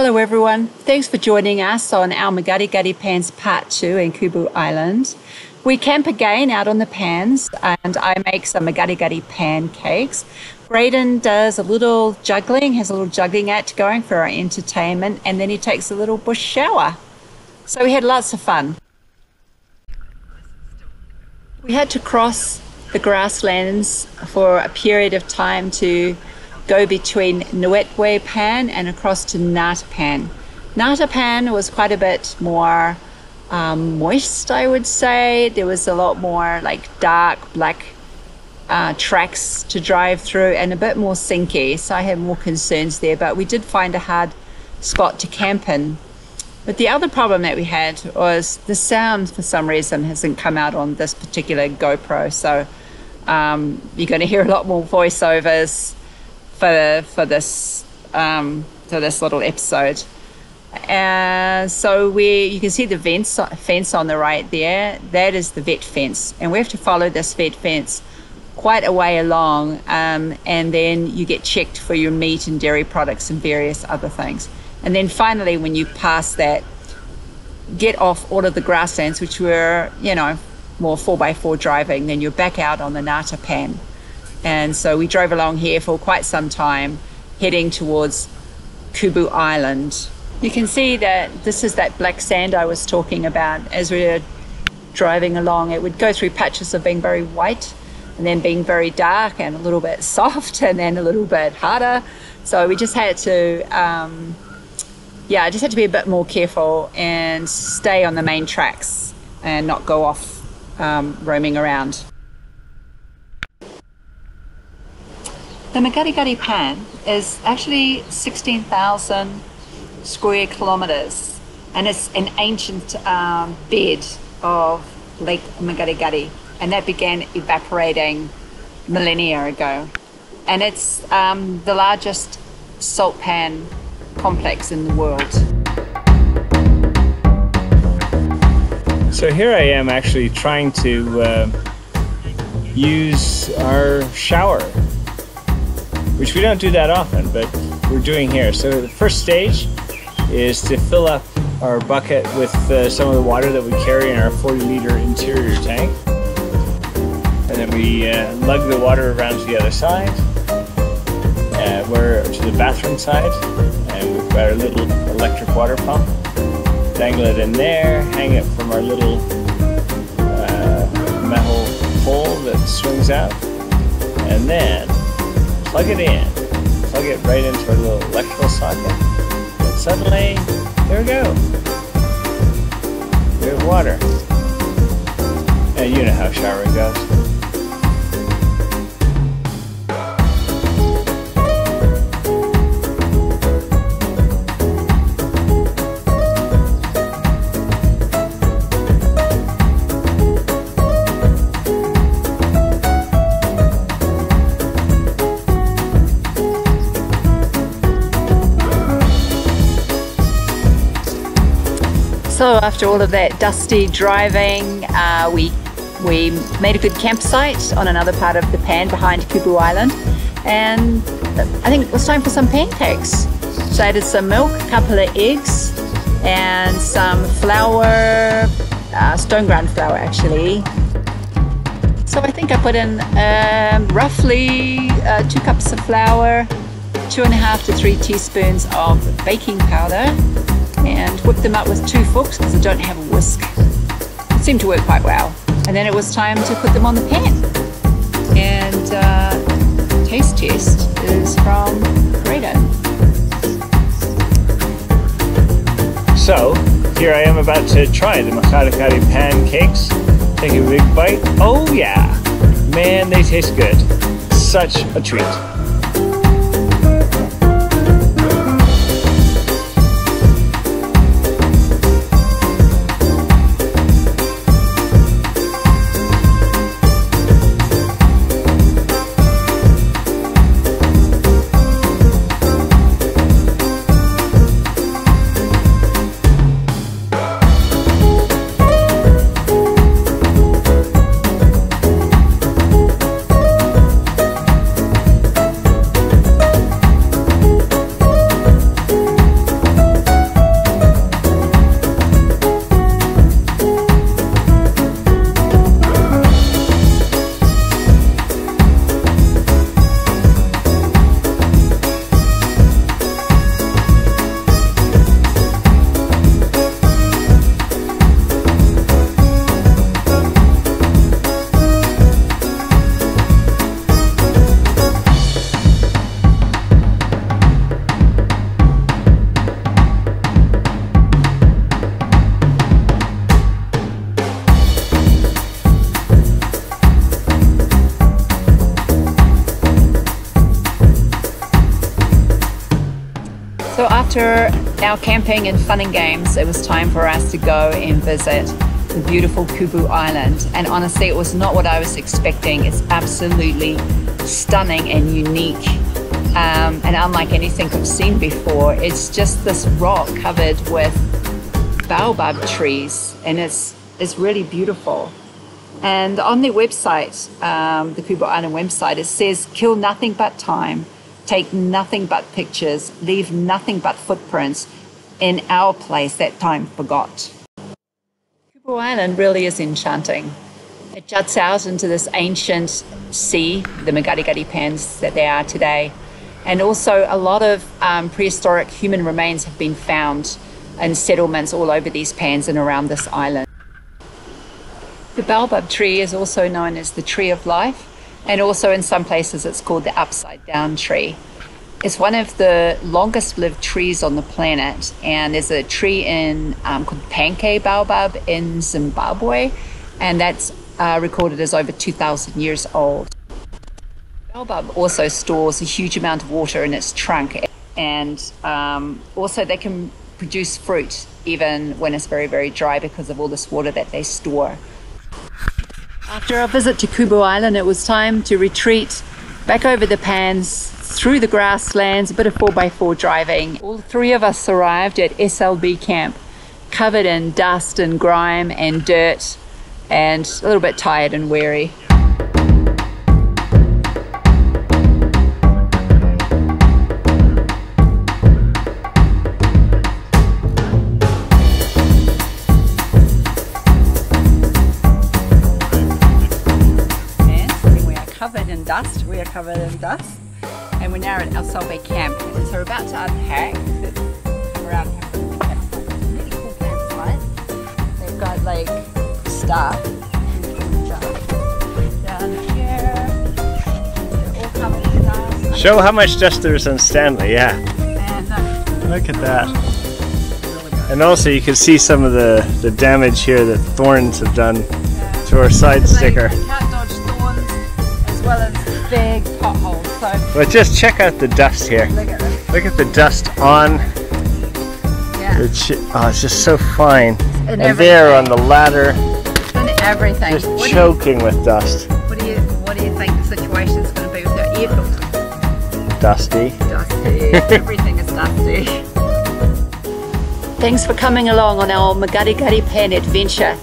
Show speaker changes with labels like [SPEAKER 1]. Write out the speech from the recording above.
[SPEAKER 1] Hello everyone, thanks for joining us on our Makgadikgadi Pans Part 2 in Kubu Island. We camp again out on the pans and I make some Makgadikgadi pancakes. Graydon does a little juggling, has a little juggling act going for our entertainment, and then he takes a little bush shower. So we had lots of fun. We had to cross the grasslands for a period of time to go between Ntwetwe Pan and across to Nata Pan. Nata Pan was quite a bit more moist, I would say. There was a lot more like dark black tracks to drive through and a bit more sinky, so I had more concerns there, but we did find a hard spot to camp in. But the other problem that we had was the sound for some reason hasn't come out on this particular GoPro, so you're going to hear a lot more voiceovers for this little episode. So you can see the fence on the right there. That is the vet fence, and we have to follow this vet fence quite a way along, and then you get checked for your meat and dairy products and various other things. And then finally, when you pass that, get off all of the grasslands, which were, you know, more 4x4 driving, then you're back out on the Nata Pan. And so we drove along here for quite some time, heading towards Kubu Island. You can see that this is that black sand I was talking about. As we were driving along, it would go through patches of being very white and then being very dark and a little bit soft and then a little bit harder. So we just had to, I just had to be a bit more careful and stay on the main tracks and not go off roaming around. The Makgadikgadi Pan is actually 16,000 square kilometers, and it's an ancient bed of Lake Makgadikgadi, and that began evaporating millennia ago. And it's the largest salt pan complex in the world.
[SPEAKER 2] So here I am actually trying to use our shower, which we don't do that often, but we're doing here. So the first stage is to fill up our bucket with some of the water that we carry in our 40-liter interior tank. And then we lug the water around to the other side, to the bathroom side, and we've got our little electric water pump. Dangle it in there, hang it from our little metal pole that swings out, and then plug it in. Plug it right into our little electrical socket. And suddenly, there we go. We have water. And you know how showering goes.
[SPEAKER 1] So after all of that dusty driving, we made a good campsite on another part of the pan behind Kubu Island, and I think it was time for some pancakes. So I added some milk, a couple of eggs, and some flour, stone ground flour actually. So I think I put in roughly 2 cups of flour, 2.5 to 3 teaspoons of baking powder, and whip them up with 2 forks because I don't have a whisk. It seemed to work quite well. And then it was time to put them on the pan. And taste test is from Graydon.
[SPEAKER 2] So here I am about to try the Makgadikgadi pancakes. Take a big bite. Oh yeah, man, they taste good. Such a treat.
[SPEAKER 1] So after our camping and fun and games, it was time for us to go and visit the beautiful Kubu Island. And honestly, it was not what I was expecting. It's absolutely stunning and unique, and unlike anything I've seen before. It's just this rock covered with baobab trees, and it's really beautiful. And on their website, the Kubu Island website, it says, kill nothing but time, take nothing but pictures, leave nothing but footprints in our place that time forgot. Kubu Island really is enchanting. It juts out into this ancient sea, the Makgadikgadi pans that they are today. And also a lot of prehistoric human remains have been found in settlements all over these pans and around this island. The baobab tree is also known as the tree of life, and also in some places it's called the upside down tree. It's one of the longest lived trees on the planet, and there's a tree called pancakes baobab in Zimbabwe, and that's recorded as over 2,000 years old. Baobab also stores a huge amount of water in its trunk, and also they can produce fruit even when it's very, very dry because of all this water that they store. After our visit to Kubu Island, it was time to retreat back over the pans, through the grasslands, a bit of 4x4 driving. All three of us arrived at SLB camp, covered in dust and grime and dirt, and a little bit tired and weary. And we are covered in dust. We are covered in dust. And we're now at SLB camp, and so we're about to unpack. We're out here for the camp. Really cool campsite. They've got like stuff. Down here, they're all covered in dust.
[SPEAKER 2] Show how much dust there is on Stanley, yeah.
[SPEAKER 1] And
[SPEAKER 2] look at that.
[SPEAKER 1] Really good.
[SPEAKER 2] And also you can see some of the damage here that thorns have done to our side sticker.
[SPEAKER 1] You can't dodge thorns as well as big potholes. So
[SPEAKER 2] but just check out the dust here.
[SPEAKER 1] look at this.
[SPEAKER 2] Look at the dust on.
[SPEAKER 1] Yeah.
[SPEAKER 2] It's just so fine.
[SPEAKER 1] And
[SPEAKER 2] there on the ladder,
[SPEAKER 1] and everything.
[SPEAKER 2] just choking with dust.
[SPEAKER 1] What do you think the situation's going to be with your air filter?
[SPEAKER 2] Dusty.
[SPEAKER 1] Dusty. Everything is dusty. Thanks for coming along on our Makgadikgadi Pan adventure.